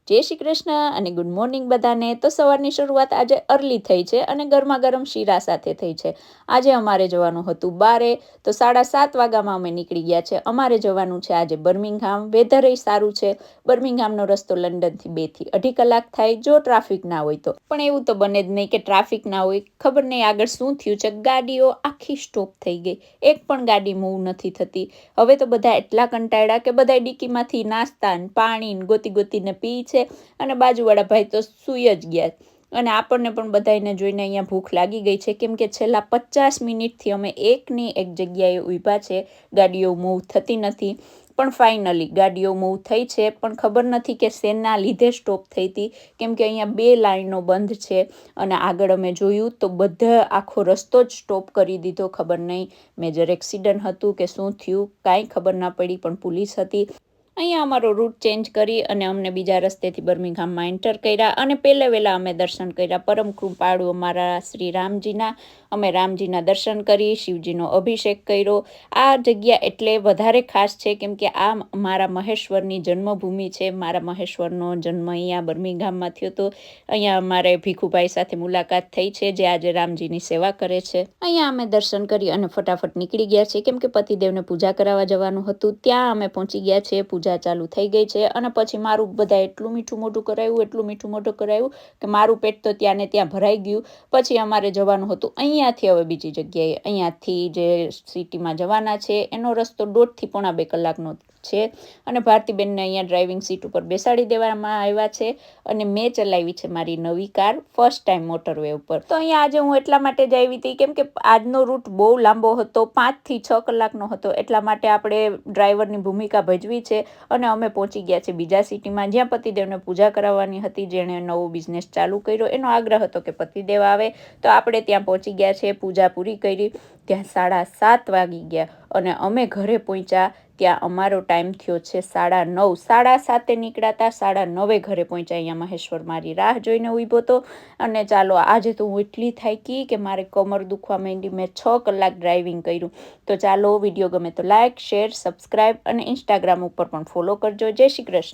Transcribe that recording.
જય શ્રી કૃષ્ણ અને good morning બધાને। તો સવારની શરૂઆત આજે અર્લી થઈ છે અને ગરમા ગરમ શીરા સાથે થઈ છે। આજે અમારે જવાનું હતું બારે, તો 7:30 વાગ્યામાં અમે નીકળી ગયા છે। અમારે જવાનું છે આજે બર્મિંગહામ। વેધર સારું છે। બર્મિંગહામનો રસ્તો લંડનથી 2 થી 2.5 કલાક થાય જો ટ્રાફિક ના હોય તો, પણ એવું તો બને જ નહીં કે ટ્રાફિક ના હોય। ખબર નહીં આગળ શું થયું છે, ગાડીઓ આખી સ્ટોપ થઈ ગઈ, એક પણ ગાડી મૂવ નથી થતી। હવે તો બધા એટલા કંટાળ્યા કે બધા ડીકીમાંથી નાસ્તા ને પાણી ગોતી ગોતીને પી છે અને બાજુવાળા ભાઈ તો સૂઈ જ ગયા। અને આપણને પણ બધાને જોઈને અહીંયા ભૂખ લાગી ગઈ છે, કેમ કે છેલ્લા 50 મિનિટથી અમે એકની એક જગ્યાએ ઊભા છે, ગાડીઓ મૂવ થતી નથી। પણ ફાઇનલી ગાડીઓ મૂવ થઈ છે, પણ ખબર નથી કે શેના લીધે સ્ટોપ થઈ હતી, કેમ કે અહીંયા 2 લાઈનો બંધ છે અને આગળ અમે જોયું તો બધા આખો રસ્તો જ સ્ટોપ કરી દીધો। ખબર નહીં મેજર એક્સિડન્ટ હતું કે શું થયું, કાંઈ ખબર ના પડી, પણ પોલીસ હતી। અહીંયા અમારો રૂટ ચેન્જ કરી અને અમને બીજા રસ્તેથી બર્મિંગહામમાં એન્ટર કર્યા અને વહેલા અમે દર્શન કર્યા પરમ કૃપાળુ અમારા શ્રી રામજીના। અમે રામજીના દર્શન કરી, શિવજીનો અભિષેક કર્યો। આ જગ્યા એટલે વધારે ખાસ છે કેમ કે આ મારા મહેશ્વરની જન્મભૂમિ છે। મારા મહેશ્વરનો જન્મ અહીંયા બર્મિંગહામમાં થયો હતો। અહીંયા અમારે ભીખુભાઈ સાથે મુલાકાત થઈ છે, જે આજે રામજીની સેવા કરે છે। અહીંયા અમે દર્શન કરી અને ફટાફટ નીકળી ગયા છે, કેમ કે પતિદેવને પૂજા કરાવવા જવાનું હતું। ત્યાં અમે પહોંચી ગયા છે, પૂજા ચાલુ થઈ ગઈ છે અને પછી મારું બધા એટલું મીઠું મોઢું કરાવ્યું, એટલું મીઠું મોઢું કરાવ્યું કે મારું પેટ તો ત્યાં ને ત્યાં ભરાઈ ગયું। પછી અમારે જવાનું હતું અહીંયાથી હવે બીજી જગ્યાએ। અહીંયાથી જે સિટીમાં જવાના છે એનો રસ્તો 1.5 થી પોણા 2 કલાકનો છે અને ભારતીબેનને અહીંયા ડ્રાઇવિંગ સીટ ઉપર બેસાડી દેવામાં આવ્યા છે અને મેં ચલાવી છે મારી નવી કાર ફર્સ્ટ ટાઈમ મોટરવે ઉપર। તો અહીંયા આજે હું એટલા માટે જ આવી હતી કેમ કે આજનો રૂટ બહુ લાંબો હતો, 5 થી 6 કલાકનો હતો, એટલા માટે આપણે ડ્રાઈવરની ભૂમિકા ભજવી છે અને અમે પહોંચી ગયા છે બીજા સિટીમાં, જ્યાં પતિદેવને પૂજા કરાવવાની હતી। જેણે નવો બિઝનેસ ચાલુ કર્યો એનો આગ્રહ હતો કે પતિદેવ આવે, તો આપણે ત્યાં પહોંચી ગયા છે, પૂજા પૂરી કરી। ત્યાં 7:30 વાગી ગયા અને અમે ઘરે પહોંચ્યા ત્યાં અમારો ટાઈમ થયો છે 9:30। 7:30 નીકળ્યા હતા, 9:30 ઘરે પહોંચ્યા। અહીંયા મહેશ્વર મારી રાહ જોઈને ઊભો હતો અને ચાલો આજે તો હું એટલી થાકી કે મારે કમર દુખવા માંડી। મેં 6 કલાક ડ્રાઇવિંગ કર્યું। તો ચાલો વિડીયો ગમે તો લાઇક, શેર, સબસ્ક્રાઈબ અને ઇન્સ્ટાગ્રામ ઉપર પણ ફોલો કરજો। જય શ્રી કૃષ્ણ।